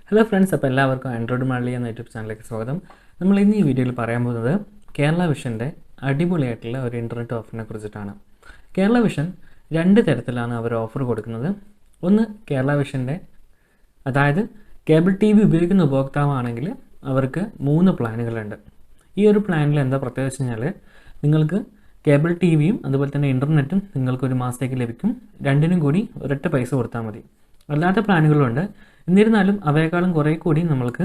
Hello friends, അപ്പോൾ എല്ലാവർക്കും Android Malayali എന്ന യൂട്യൂബ് ചാനലിലേക്ക് സ്വാഗതം. നമ്മൾ ഇന്ന് ഈ വീഡിയോയിൽ പറയാൻ പോകുന്നത് കേരള വിഷൻ്റെ അടിപൊളിയായിട്ടുള്ള ഒരു ഇൻ്റർനെറ്റ് ഓഫറിനെ കുറിച്ചിട്ടാണ്. കേരള വിഷൻ രണ്ട് തരത്തിലാണ് അവർ ഓഫർ കൊടുക്കുന്നത്. ഒന്ന് കേരള വിഷൻ്റെ, അതായത് കേബിൾ ടി വി ഉപയോഗിക്കുന്ന ഉപഭോക്താവാണെങ്കിൽ അവർക്ക് 3 പ്ലാനുകളുണ്ട്. ഈ ഒരു പ്ലാനിൽ എന്താ പ്രത്യേകത വെച്ച് കഴിഞ്ഞാൽ നിങ്ങൾക്ക് കേബിൾ ടി വിയും അതുപോലെ തന്നെ ഇൻ്റർനെറ്റും നിങ്ങൾക്ക് ഒരു മാസത്തേക്ക് ലഭിക്കും. രണ്ടിനും കൂടി ഒരൊറ്റ പൈസ കൊടുത്താൽ മതി. അല്ലാത്ത പ്ലാനുകളുണ്ട്. എന്നിരുന്നാലും അവയെക്കാളും കുറേ കൂടി നമ്മൾക്ക്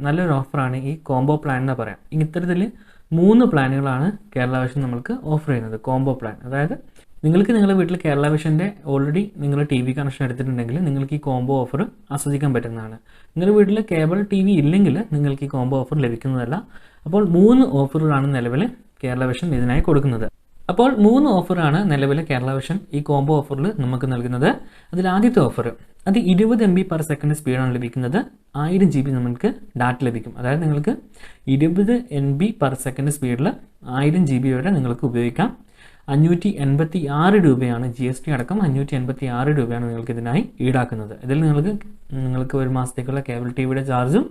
നല്ലൊരു ഓഫറാണ് ഈ കോംബോ പ്ലാൻ എന്ന് പറയാം. ഇത്തരത്തിൽ 3 പ്ലാനുകളാണ് കേരള വിഷൻ നമ്മൾക്ക് ഓഫർ ചെയ്യുന്നത്. കോംബോ പ്ലാൻ, അതായത് നിങ്ങൾക്ക് നിങ്ങളുടെ വീട്ടിൽ കേരള വിഷൻ്റെ ഓൾറെഡി നിങ്ങൾ ടി വി കണക്ഷൻ എടുത്തിട്ടുണ്ടെങ്കിൽ നിങ്ങൾക്ക് ഈ കോംബോ ഓഫർ ആസ്വദിക്കാൻ പറ്റുന്നതാണ്. നിങ്ങളുടെ വീട്ടിൽ കേബിൾ ടി വി ഇല്ലെങ്കിൽ നിങ്ങൾക്ക് ഈ കോംബോ ഓഫർ ലഭിക്കുന്നതല്ല. അപ്പോൾ 3 ഓഫറുകളാണ് നിലവിൽ കേരള വിഷൻ ഇതിനായി കൊടുക്കുന്നത്. അപ്പോൾ 3 ഓഫറാണ് നിലവിൽ കേരള വിഷൻ ഈ കോംബോ ഓഫറിൽ നമുക്ക് നൽകുന്നത്. അതിൽ ആദ്യത്തെ ഓഫർ അത് 20 MB/s സ്പീഡാണ് ലഭിക്കുന്നത്. 1000 GB നമുക്ക് ഡാറ്റ ലഭിക്കും. അതായത് നിങ്ങൾക്ക് 20 MB/s സ്പീഡിൽ 1000 GB വരെ നിങ്ങൾക്ക് ഉപയോഗിക്കാം. 586 രൂപയാണ് GST അടക്കം 586 രൂപയാണ് നിങ്ങൾക്ക് ഇതിനായി ഈടാക്കുന്നത്. ഇതിൽ നിങ്ങൾക്ക് ഒരു മാസത്തേക്കുള്ള കേബിൾ ടി വിയുടെ ചാർജും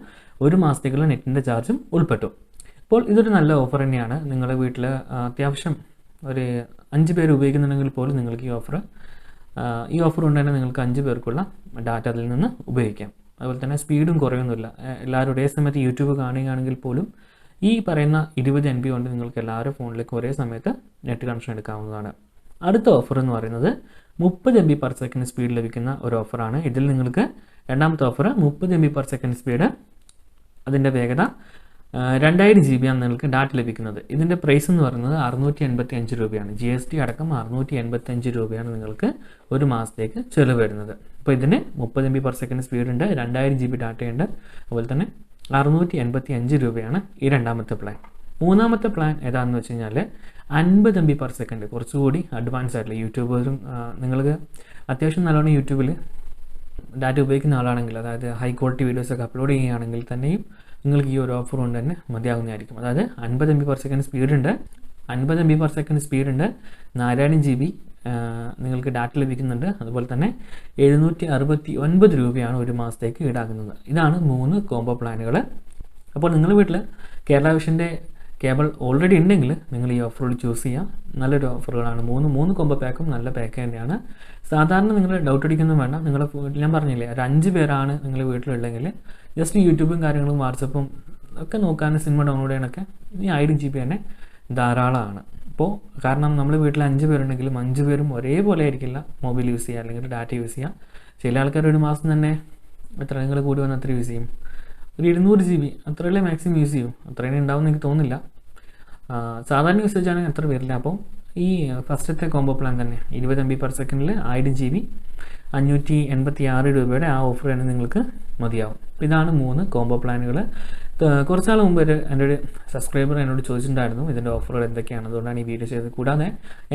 ഒരു മാസത്തേക്കുള്ള നെറ്റിൻ്റെ ചാർജും ഉൾപ്പെട്ടു. അപ്പോൾ ഇതൊരു നല്ല ഓഫർ തന്നെയാണ്. നിങ്ങളുടെ വീട്ടിൽ അത്യാവശ്യം ഒരു 5 പേര് ഉപയോഗിക്കുന്നുണ്ടെങ്കിൽ പോലും നിങ്ങൾക്ക് ഈ ഓഫർ കൊണ്ട് തന്നെ നിങ്ങൾക്ക് 5 പേർക്കുള്ള ഡാറ്റ അതിൽ നിന്ന് ഉപയോഗിക്കാം. അതുപോലെ തന്നെ സ്പീഡും കുറയൊന്നുമില്ല. എല്ലാവരും ഒരേ സമയത്ത് യൂട്യൂബ് കാണുകയാണെങ്കിൽ പോലും ഈ പറയുന്ന 20 MB കൊണ്ട് നിങ്ങൾക്ക് എല്ലാവരും ഫോണിലേക്ക് ഒരേ സമയത്ത് നെറ്റ് കണക്ഷൻ എടുക്കാവുന്നതാണ്. അടുത്ത ഓഫർ എന്ന് പറയുന്നത് 30 MB/s സ്പീഡ് ലഭിക്കുന്ന ഒരു ഓഫറാണ്. ഇതിൽ നിങ്ങൾക്ക് രണ്ടാമത്തെ ഓഫർ 30 MB/s സ്പീഡ്, അതിൻ്റെ വേഗത 2000 GB ആണ് നിങ്ങൾക്ക് ഡാറ്റ ലഭിക്കുന്നത്. ഇതിൻ്റെ പ്രൈസ് എന്ന് പറയുന്നത് 685 രൂപയാണ്. GST അടക്കം 685 രൂപയാണ് നിങ്ങൾക്ക് ഒരു മാസത്തേക്ക് ചിലവ് വരുന്നത്. അപ്പോൾ ഇതിന് 30 MB/s സ്പീഡുണ്ട്, 2000 GB ഡാറ്റയുണ്ട്, അതുപോലെ തന്നെ 685 രൂപയാണ് ഈ രണ്ടാമത്തെ പ്ലാൻ. മൂന്നാമത്തെ പ്ലാൻ ഏതാണെന്ന് വെച്ച് കഴിഞ്ഞാൽ 50 MB/s, കുറച്ചുകൂടി അഡ്വാൻസ് ആയിട്ടുള്ള യൂട്യൂബേഴ്സും നിങ്ങൾക്ക് അത്യാവശ്യം നല്ലോണം യൂട്യൂബിൽ ഡാറ്റ ഉപയോഗിക്കുന്ന ആളാണെങ്കിൽ, അതായത് ഹൈ ക്വാളിറ്റി വീഡിയോസൊക്കെ അപ്ലോഡ് ചെയ്യുകയാണെങ്കിൽ തന്നെയും നിങ്ങൾക്ക് ഈ ഒരു ഓഫർ കൊണ്ട് തന്നെ മതിയാകുന്നതായിരിക്കും. അതായത് 50 MB/s സ്പീഡുണ്ട്, 50 MB/s സ്പീഡുണ്ട്, 4000 GB നിങ്ങൾക്ക് ഡാറ്റ ലഭിക്കുന്നുണ്ട്. അതുപോലെ തന്നെ 769 രൂപയാണ് ഒരു മാസത്തേക്ക് ഈടാക്കുന്നത്. ഇതാണ് 3 കോംബോ പ്ലാനുകൾ. അപ്പോൾ നിങ്ങളുടെ വീട്ടിൽ കേരള വിഷൻ്റെ കേബിൾ ഓൾറെഡി ഉണ്ടെങ്കിൽ നിങ്ങൾ ഈ ഓഫറുകൾ ചൂസ് ചെയ്യുക. നല്ലൊരു ഓഫറുകളാണ്. 3 കോംബോ പാക്കും നല്ല പാക്ക് തന്നെയാണ്. സാധാരണ നിങ്ങൾ ഡൗട്ട് അടിക്കൊന്നും വേണ്ട. നിങ്ങളുടെ ഞാൻ പറഞ്ഞില്ലേ, ഒരു 5 പേരാണ് നിങ്ങളുടെ വീട്ടിലുണ്ടെങ്കിൽ ജസ്റ്റ് യൂട്യൂബും കാര്യങ്ങളും വാട്സപ്പും ഒക്കെ നോക്കാൻ, സിനിമ ഡൗൺലോഡ് ചെയ്യാനൊക്കെ ഈ 1000 GB തന്നെ ധാരാളമാണ്. അപ്പോൾ കാരണം നമ്മൾ വീട്ടിൽ 5 പേരുണ്ടെങ്കിലും 5 പേരും ഒരേപോലെ ആയിരിക്കില്ല മൊബൈൽ യൂസ് ചെയ്യുക അല്ലെങ്കിൽ ഡാറ്റ യൂസ് ചെയ്യുക. ചില ആൾക്കാർ ഒരു മാസം തന്നെ എത്ര നിങ്ങൾ കൂടി വന്ന് അത്ര യൂസ് ചെയ്യും, ഒരു 200 GB അത്രയല്ലേ മാക്സിമം യൂസ് ചെയ്യും. അത്രയും ഉണ്ടാവുമെന്ന് എനിക്ക് തോന്നുന്നില്ല. സാധാരണ യൂസേജ് ആണെങ്കിൽ അത്ര വരില്ല. അപ്പോൾ ഈ ഫസ്റ്റത്തെ കോംബോ പ്ലാൻ തന്നെ 20 MB/s 1000 GB 586 രൂപയുടെ ആ ഓഫർ തന്നെ നിങ്ങൾക്ക് മതിയാവും. ഇതാണ് 3 കോംബോ പ്ലാനുകൾ. കുറച്ചാൾ മുമ്പ് എൻ്റെ ഒരു സബ്സ്ക്രൈബർ എന്നോട് ചോദിച്ചിട്ടുണ്ടായിരുന്നു ഇതിൻ്റെ ഓഫറുകൾ എന്തൊക്കെയാണ്. അതുകൊണ്ടാണ് ഈ വീഡിയോ ചെയ്തത്. കൂടാതെ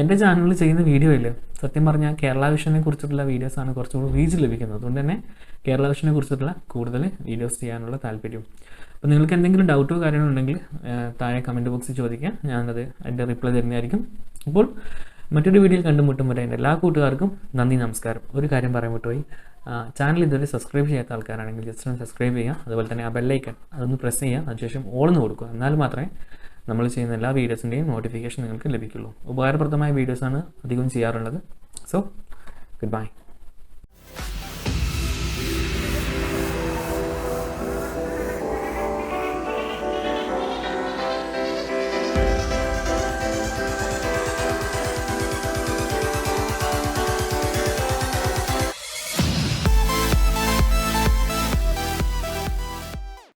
എൻ്റെ ചാനലിൽ ചെയ്യുന്ന വീഡിയോയിൽ സത്യം പറഞ്ഞാൽ കേരള വിഷനെ കുറിച്ചിട്ടുള്ള വീഡിയോസാണ് കുറച്ചുകൂടി റീച്ച് ലഭിക്കുന്നത്. അതുകൊണ്ട് തന്നെ കേരള വിഷനെ കുറിച്ചിട്ടുള്ള കൂടുതൽ വീഡിയോസ് ചെയ്യാനുള്ള താല്പര്യം. അപ്പോൾ നിങ്ങൾക്ക് എന്തെങ്കിലും ഡൗട്ടോ കാര്യങ്ങളോ ഉണ്ടെങ്കിൽ താഴെ കമൻറ്റ് ബോക്സിൽ ചോദിക്കുക. ഞാനത് എൻ്റെ റിപ്ലൈ തരുന്നതായിരിക്കും. അപ്പോൾ മറ്റൊരു വീഡിയോയിൽ കണ്ടുമുട്ടും വരെ എൻ്റെ എല്ലാ കൂട്ടുകാർക്കും നന്ദി, നമസ്കാരം. ഒരു കാര്യം പറയാൻ വിട്ടുപോയി, ചാനൽ ഇതുവരെ സബ്സ്ക്രൈബ് ചെയ്യാത്ത ആൾക്കാരാണെങ്കിൽ ജസ്റ്റ് ഒന്ന് സബ്സ്ക്രൈബ് ചെയ്യുക. അതുപോലെ തന്നെ ആ ബെല്ലൈക്കൺ അതൊന്ന് പ്രസ് ചെയ്യുക. അതിനുശേഷം ഓൾന്ന് കൊടുക്കുക. എന്നാൽ മാത്രമേ നമ്മൾ ചെയ്യുന്ന എല്ലാ വീഡിയോസിൻ്റെയും നോട്ടിഫിക്കേഷൻ നിങ്ങൾക്ക് ലഭിക്കുള്ളൂ. ഉപകാരപ്രദമായ വീഡിയോസാണ് അധികം ചെയ്യാറുള്ളത്. So good bye.